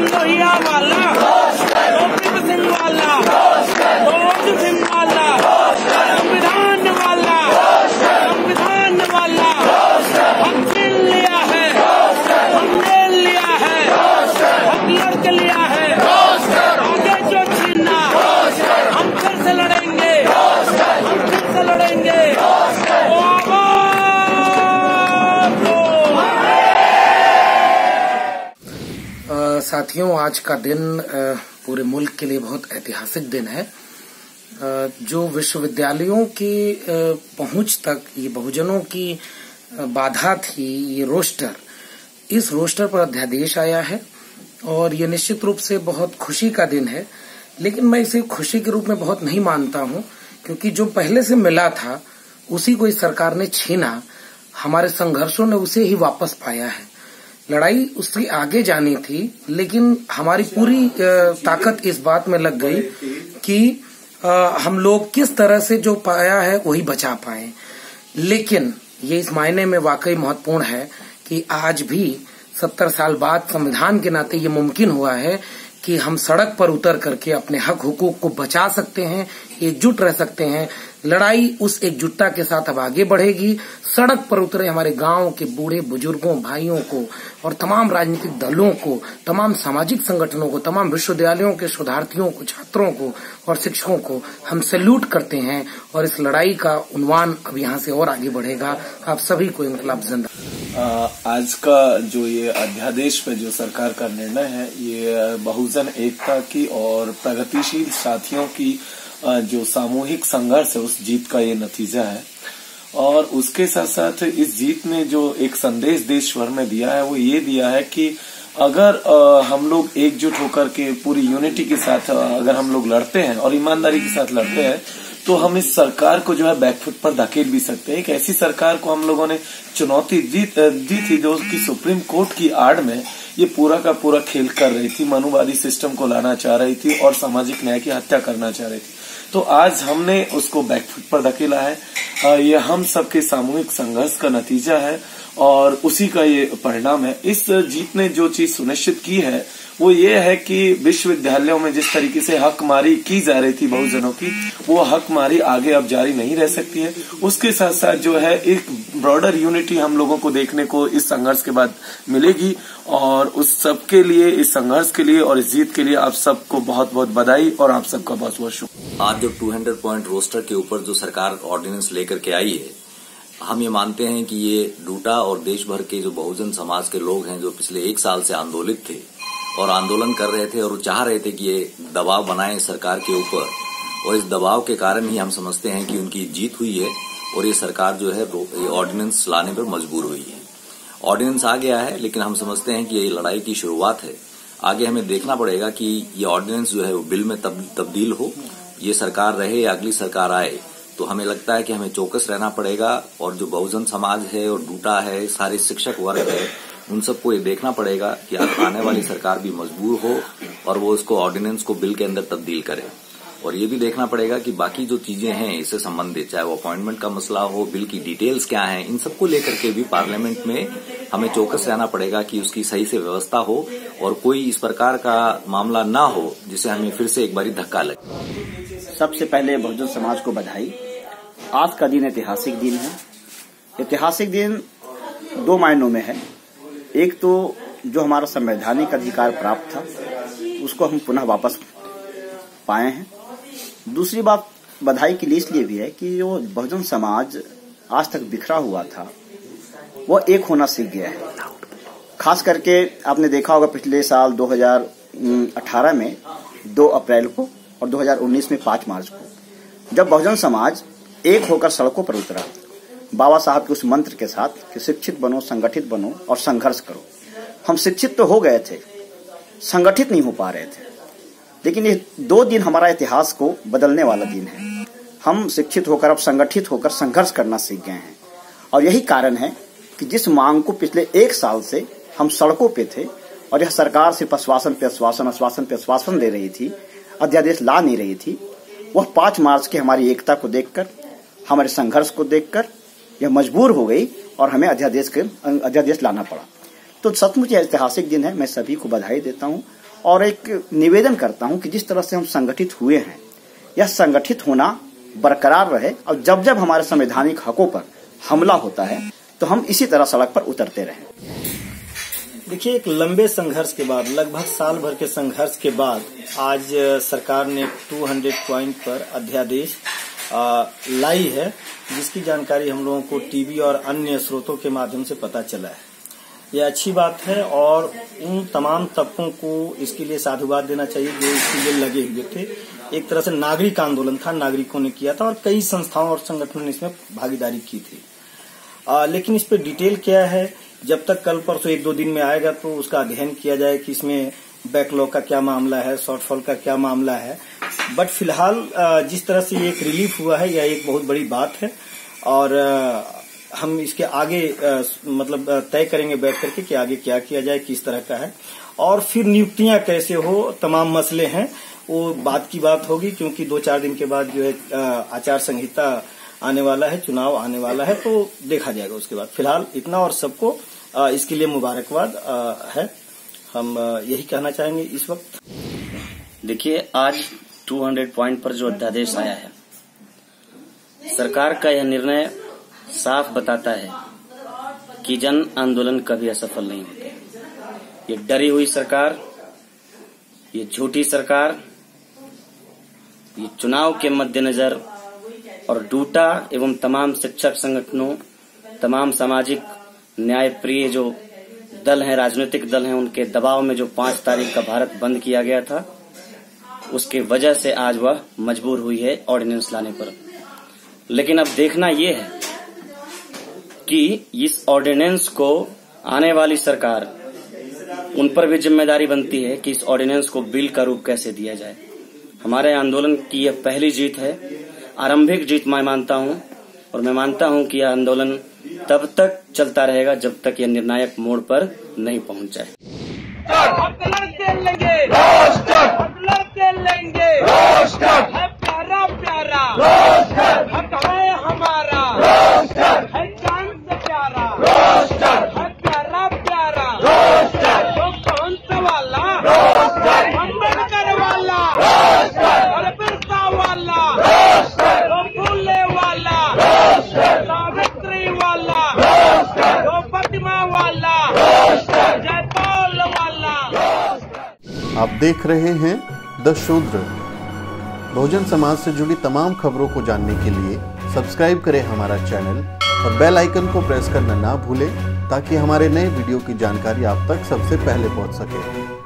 लोहिया वाला, गोविंद सिंह वाला, गोविंद सिंह वाला, संविधान वाला, संविधान वाला, हम छीन लिया है, हमने लिया है, हम लड़ लिया है, आगे जो छीनना हम फिर से लड़ेंगे, हम फिर से लड़ेंगे। साथियों, आज का दिन पूरे मुल्क के लिए बहुत ऐतिहासिक दिन है। जो विश्वविद्यालयों की पहुंच तक ये बहुजनों की बाधा थी, ये रोस्टर, इस रोस्टर पर अध्यादेश आया है और ये निश्चित रूप से बहुत खुशी का दिन है। लेकिन मैं इसे खुशी के रूप में बहुत नहीं मानता हूं, क्योंकि जो पहले से मिला था उसी को इस सरकार ने छीना। हमारे संघर्षों ने उसे ही वापस पाया है। लड़ाई उससे आगे जानी थी, लेकिन हमारी पूरी ताकत इस बात में लग गई कि हम लोग किस तरह से जो पाया है वही बचा पाए। लेकिन ये इस मायने में वाकई महत्वपूर्ण है कि आज भी 70 साल बाद संविधान के नाते ये मुमकिन हुआ है कि हम सड़क पर उतर करके अपने हक हुकूक को बचा सकते हैं, एकजुट रह सकते हैं। लड़ाई उस एकजुटता के साथ अब आगे बढ़ेगी। सड़क पर उतरे हमारे गांव के बूढ़े बुजुर्गों, भाइयों को और तमाम राजनीतिक दलों को, तमाम सामाजिक संगठनों को, तमाम विश्वविद्यालयों के शोधार्थियों को, छात्रों को और शिक्षकों को हम सैल्यूट करते हैं। और इस लड़ाई का उन्वान अब यहाँ से और आगे बढ़ेगा। आप सभी को इंकलाब जिंदाबाद। आज का जो ये अध्यादेश पे जो सरकार का निर्णय है, ये बहुजन एकता की और प्रगतिशील साथियों की जो सामूहिक संघर्ष है उस जीत का ये नतीजा है। और उसके साथ साथ इस जीत ने जो एक संदेश देश भर में दिया है वो ये दिया है कि अगर हम लोग एकजुट होकर के पूरी यूनिटी के साथ अगर हम लोग लड़ते हैं और ईमानदारी के साथ लड़ते हैं तो हम इस सरकार को जो है बैकफुट पर धकेल भी सकते हैं। एक ऐसी सरकार को हम लोगों ने चुनौती दी थी जो कि सुप्रीम कोर्ट की आड़ में ये पूरा का पूरा खेल कर रही थी, मनुवादी सिस्टम को लाना चाह रही थी और सामाजिक न्याय की हत्या करना चाह रही थी। तो आज हमने उसको बैकफुट पर धकेला है। ये हम सबके सामूहिक संघर्ष का नतीजा है और उसी का ये परिणाम है। इस जीत ने जो चीज सुनिश्चित की है वो ये है कि विश्वविद्यालयों में जिस तरीके से हकमारी की जा रही थी बहुजनों की, वो हकमारी आगे अब जारी नहीं रह सकती है। उसके साथ साथ जो है एक ब्रॉडर यूनिटी हम लोगों को देखने को इस संघर्ष के बाद मिलेगी। और उस सबके लिए, इस संघर्ष के लिए और इस जीत के लिए आप सबको बहुत बहुत बधाई और आप सबका बहुत बहुत शुक्रिया। आज जो 200 पॉइंट रोस्टर के ऊपर जो सरकार ऑर्डिनेंस लेकर के आई है, हम ये मानते हैं कि ये डूटा और देश भर के जो बहुजन समाज के लोग हैं जो पिछले 1 साल से आंदोलित थे और आंदोलन कर रहे थे और चाह रहे थे कि ये दबाव बनाएं सरकार के ऊपर, और इस दबाव के कारण ही हम समझते हैं कि उनकी जीत हुई है और ये सरकार जो है ऑर्डिनेंस लाने पर मजबूर हुई है। ऑर्डिनेंस आ गया है, लेकिन हम समझते हैं कि ये लड़ाई की शुरुआत है। आगे हमें देखना पड़ेगा कि ये ऑर्डिनेंस जो है वो बिल में तब्दील हो। ये सरकार रहे या अगली सरकार आए, तो हमें लगता है कि हमें चौकस रहना पड़ेगा और जो बहुजन समाज है और डूटा है, सारे शिक्षक वर्ग है, उन सबको ये देखना पड़ेगा कि आने वाली सरकार भी मजबूर हो और वो इसको ऑर्डिनेंस को बिल के अंदर तब्दील करे। और ये भी देखना पड़ेगा कि बाकी जो चीजें हैं इससे संबंधित, चाहे वो अपॉइंटमेंट का मसला हो, बिल की डिटेल्स क्या हैं, इन सबको लेकर के भी पार्लियामेंट में हमें चौकस रहना पड़ेगा कि उसकी सही से व्यवस्था हो और कोई इस प्रकार का मामला ना हो जिससे हमें फिर से एक बारी धक्का लगे। सबसे पहले बहुजन समाज को बधाई। आज का दिन ऐतिहासिक दिन है। ऐतिहासिक दिन 2 मायनों में है। एक तो जो हमारा संवैधानिक अधिकार प्राप्त था उसको हम पुनः वापस पाए हैं। दूसरी बात बधाई की इसलिए भी है कि जो बहुजन समाज आज तक बिखरा हुआ था वो एक होना सीख गया है। खास करके आपने देखा होगा पिछले साल 2018 में 2 अप्रैल को और 2019 में 5 मार्च को जब बहुजन समाज एक होकर सड़कों पर उतरा बाबा साहब के उस मंत्र के साथ कि शिक्षित बनो, संगठित बनो और संघर्ष करो। हम शिक्षित तो हो गए थे, संगठित नहीं हो पा रहे थे। लेकिन ये 2 दिन हमारा इतिहास को बदलने वाला दिन है। हम शिक्षित होकर अब संगठित होकर संघर्ष करना सीख गए हैं। और यही कारण है कि जिस मांग को पिछले 1 साल से हम सड़कों पे थे और यह सरकार सिर्फ आश्वासन पे आश्वासन दे रही थी, अध्यादेश ला नहीं रही थी, वह 5 मार्च की हमारी एकता को देखकर, हमारे संघर्ष को देखकर यह मजबूर हो गई और हमें अध्यादेश लाना पड़ा। तो सचमुच यह ऐतिहासिक दिन है। मैं सभी को बधाई देता हूं और एक निवेदन करता हूं कि जिस तरह से हम संगठित हुए हैं, यह संगठित होना बरकरार रहे और जब जब हमारे संवैधानिक हकों पर हमला होता है तो हम इसी तरह सड़क पर उतरते रहें। देखिए, एक लंबे संघर्ष के बाद, लगभग साल भर के संघर्ष के बाद आज सरकार ने 200 पॉइंट पर अध्यादेश लाई है, जिसकी जानकारी हम लोगों को टीवी और अन्य स्रोतों के माध्यम से पता चला है। यह अच्छी बात है और उन तमाम तबकों को इसके लिए साधुवाद देना चाहिए जो इसके लिए लगे हुए थे। एक तरह से नागरिक आंदोलन था, नागरिकों ने किया था और कई संस्थाओं और संगठनों ने इसमें भागीदारी की थी। लेकिन इस पे डिटेल क्या है, जब तक कल परसों 1-2 दिन में आएगा तो उसका अध्ययन किया जाए कि इसमें बैकलॉग का क्या मामला है, शॉर्टफॉल का क्या मामला है। बट फिलहाल जिस तरह से ये एक रिलीफ हुआ है, यह एक बहुत बड़ी बात है और हम इसके आगे मतलब तय करेंगे बैठ करके कि आगे क्या किया जाए, किस तरह का है और फिर नियुक्तियां कैसे हो, तमाम मसले हैं, वो बात की बात होगी। क्योंकि 2-4 दिन के बाद जो है आचार संहिता आने वाला है, चुनाव आने वाला है, तो देखा जाएगा उसके बाद। फिलहाल इतना और सबको इसके लिए मुबारकबाद है, हम यही कहना चाहेंगे इस वक्त। देखिए, आज 200 पॉइंट पर जो अध्यादेश आया है, सरकार का यह निर्णय साफ बताता है कि जन आंदोलन कभी असफल नहीं होते। ये डरी हुई सरकार, ये झूठी सरकार, ये चुनाव के मद्देनजर और डूटा एवं तमाम शिक्षक संगठनों, तमाम सामाजिक न्याय प्रिय जो दल हैं, राजनीतिक दल हैं, उनके दबाव में जो 5 तारीख का भारत बंद किया गया था, उसके वजह से आज वह मजबूर हुई है ऑर्डिनेंस लाने पर। लेकिन अब देखना यह है कि इस ऑर्डिनेंस को आने वाली सरकार, उन पर भी जिम्मेदारी बनती है कि इस ऑर्डिनेंस को बिल का रूप कैसे दिया जाए। हमारे आंदोलन की यह पहली जीत है, आरंभिक जीत मैं मानता हूं और मैं मानता हूं कि यह आंदोलन तब तक चलता रहेगा जब तक यह निर्णायक मोड़ पर नहीं पहुंच जाए। प्यारा प्यारा है हमारा, है जान से प्यारा, है प्यारा प्यारा, तो कौन सा वाला, अम्बेडकर वाला, और बिरसा वाला, तो फूले वाला, सावित्री वाला, तो प्रतिमा वाला, जयपाल वाला। आप देख रहे हैं द शूद्र। बहुजन समाज से जुड़ी तमाम खबरों को जानने के लिए सब्सक्राइब करें हमारा चैनल और बेल आइकन को प्रेस करना ना भूलें ताकि हमारे नए वीडियो की जानकारी आप तक सबसे पहले पहुंच सके।